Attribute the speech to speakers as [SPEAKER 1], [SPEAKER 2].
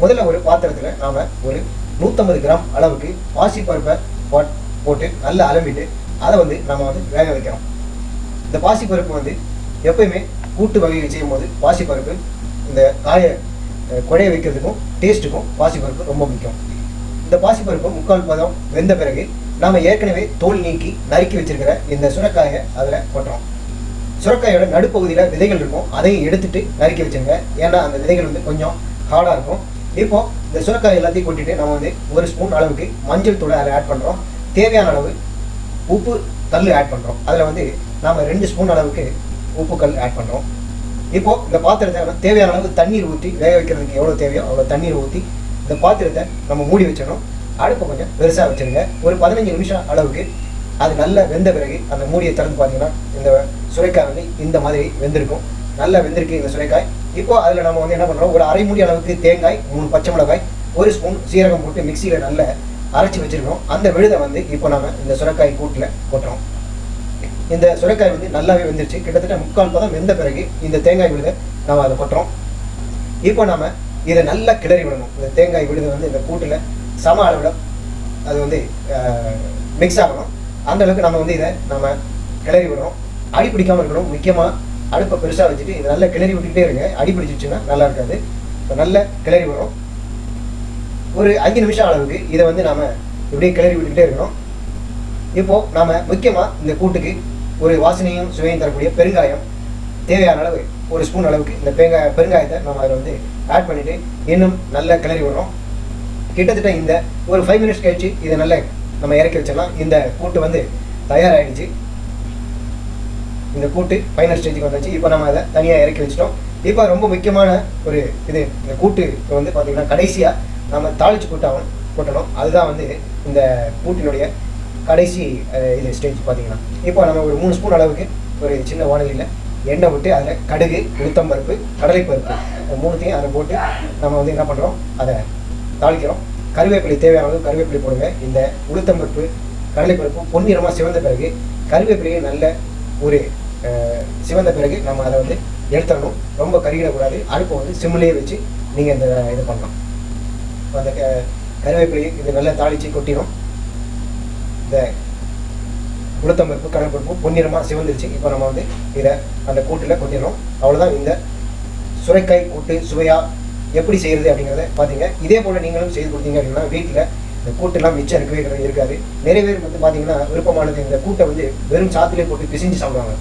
[SPEAKER 1] முதல்ல ஒரு பாத்திரத்தில் நாம் ஒரு 150 கிராம் அளவுக்கு பாசிப்பருப்பை போட்டு நல்லா அலம்பிட்டு அதை வந்து நம்ம வந்து வேக வைக்கிறோம். இந்த பாசிப்பருப்பு வந்து எப்பயுமே கூட்டு வகை செய்யும் போது பாசிப்பருப்பு இந்த குழைய வைக்கிறதுக்கும் டேஸ்ட்டுக்கும் பாசிப்பருப்பு ரொம்ப முக்கியம். இந்த பாசிப்பருப்பு 3/4 பதம் வெந்த பிறகு நாம் ஏற்கனவே தோல் நீக்கி நறுக்கி வச்சிருக்கிற இந்த சுரைக்காயை அதில் கொட்டுறோம். சுரைக்காயோட நடுப்பகுதியில் விதைகள் இருக்கும், அதையும் எடுத்துட்டு நறுக்கி வச்சுருங்க. ஏன்னா அந்த விதைகள் வந்து கொஞ்சம் ஹார்டாக இருக்கும். இப்போ இந்த சுரைக்காய் எல்லாத்தையும் கொட்டிட்டு நம்ம வந்து 1 ஸ்பூன் அளவுக்கு மஞ்சள் தூளை அதில் ஆட் பண்ணுறோம். தேவையான அளவு உப்பு கல் ஆட் பண்ணுறோம். அதில் வந்து நாம் 2 ஸ்பூன் அளவுக்கு உப்பு கல் ஆட் பண்ணுறோம். இப்போது இந்த பாத்திரத்தை தேவையான அளவு தண்ணீர் ஊற்றி வேக வைக்கிறதுக்கு எவ்வளோ தேவையோ அவ்வளோ தண்ணீர் ஊற்றி இந்த பாத்திரத்தை நம்ம மூடி வச்சிடணும். அடுப்பை கொஞ்சம் பெருசாக வச்சுருங்க. ஒரு 15 நிமிஷம் அளவுக்கு அது நல்லா வெந்த பிறகு அந்த மூடியை திறந்து பார்த்தீங்கன்னா இந்த சுரைக்காய் வந்து இந்த மாதிரி வெந்திருக்கும். நல்லா வெந்திருக்கு இந்த சுரைக்காய். இப்போ அதில் நம்ம வந்து என்ன பண்ணுறோம், ஒரு அரை மூடி அளவுக்கு தேங்காய், 3 பச்சை மிளகாய், 1 ஸ்பூன் சீரகம் போட்டு மிக்சியில் நல்லா அரைச்சி வச்சுருக்கோம். அந்த விழுதை வந்து இப்போ நம்ம இந்த சுரைக்காய் கூட்டில் கொட்டுறோம். இந்த சுரைக்காய் வந்து நல்லாவே வெந்துருச்சு. கிட்டத்தட்ட 3/4 பதம் வெந்த பிறகு இந்த தேங்காய் விழுதை நம்ம அதை கொட்டுறோம். இப்போ நம்ம இதை நல்லா கிளறி விடணும். இந்த தேங்காய் விழுதை வந்து இந்த கூட்டில் சம அளவில் அது வந்து மிக்ஸ் ஆகணும். அந்த அளவுக்கு நம்ம வந்து இதை நம்ம கிளறி விடுறோம். அடி பிடிக்காமல் இருக்கணும். முக்கியமாக அடுப்பை பெருசாக வச்சுட்டு இதை நல்லா கிளறி விட்டுக்கிட்டே இருங்க. அடி பிடிச்சிச்சுன்னா நல்லா இருக்காது. இப்போ நல்லா கிளறி விடுறோம். ஒரு 5 நிமிஷம் அளவுக்கு இதை வந்து நாம் இப்படியே கிளறி விட்டுக்கிட்டே இருக்கணும். இப்போது நாம் முக்கியமாக இந்த கூட்டுக்கு ஒரு வாசனையும் சுவையும் தரக்கூடிய பெருங்காயம் தேவையான அளவு 1 ஸ்பூன் அளவுக்கு இந்த பெருங்காயத்தை நம்ம அதில் வந்து ஆட் பண்ணிவிட்டு இன்னும் நல்லா கிளறி விடுறோம். கிட்டத்தட்ட இந்த ஒரு 5 மினிட்ஸ் கழிச்சு இதை நல்லா நம்ம இறக்கி வச்சிடலாம். இந்த கூட்டு வந்து தயாராகிடுச்சு. இந்த கூட்டு ஃபைனல் ஸ்டேஜுக்கு வந்துச்சு. இப்போ நம்ம அதை தனியாக இறக்கி வச்சிட்டோம். இப்போ ரொம்ப முக்கியமான ஒரு இது, இந்த கூட்டு வந்து பார்த்திங்கன்னா கடைசியாக நம்ம தாளிச்சு கொட்டணும். அதுதான் வந்து இந்த கூட்டினுடைய கடைசி இது ஸ்டேஜ் பார்த்திங்கன்னா. இப்போ நம்ம ஒரு 3 ஸ்பூன் அளவுக்கு ஒரு சின்ன வானலியில் எண்ணெய் விட்டு அதில் கடுகு, உளுத்தம்பருப்பு, கடலைப்பருப்பு மூணுத்தையும் அதை போட்டு நம்ம வந்து என்ன பண்ணுறோம், அதை தாளிக்கிறோம். கருவேப்பிலை தேவையான அளவு கருவேப்பிலை போடுங்க. இந்த உளுத்தம்பருப்பு, கடலைப்பருப்பு பொன்னிறமாக சிவந்த பிறகு கருவேப்பிலையை நல்ல ஒரு சிவந்த பிறகு நம்ம அதை வந்து எடுத்துடணும். ரொம்ப கருகிடக்கூடாது. அடுப்பை வந்து சிம்மிலேயே வச்சு நீங்கள் இந்த இது பண்ணலாம். அந்த கருவேப்பிலையை இது நல்லா தாளித்து கொட்டிடும். இந்த உளுத்தம்பருப்பு, கடலைப்பருப்பு பொன்னிறமாக சிவந்துருச்சு. இப்போ நம்ம வந்து இதை அந்த கூட்டில் கொட்டிடணும். அவ்வளோதான். இந்த சுரைக்காய் கூட்டு சுவையாக எப்படி செய்கிறது அப்படிங்கிறத பார்த்தீங்க. இதே போல் நீங்களும் செய்து கொடுத்தீங்க அப்படின்னா வீட்டில் இந்த கூட்டெல்லாம் மிச்சம் இருக்கவே இருக்காது. நிறைய பேர் வந்து பார்த்தீங்கன்னா விருப்பமானது இந்த கூட்டை வந்து வெறும் சாத்திலே போட்டு பிசிஞ்சு சாப்பிடுவாங்க.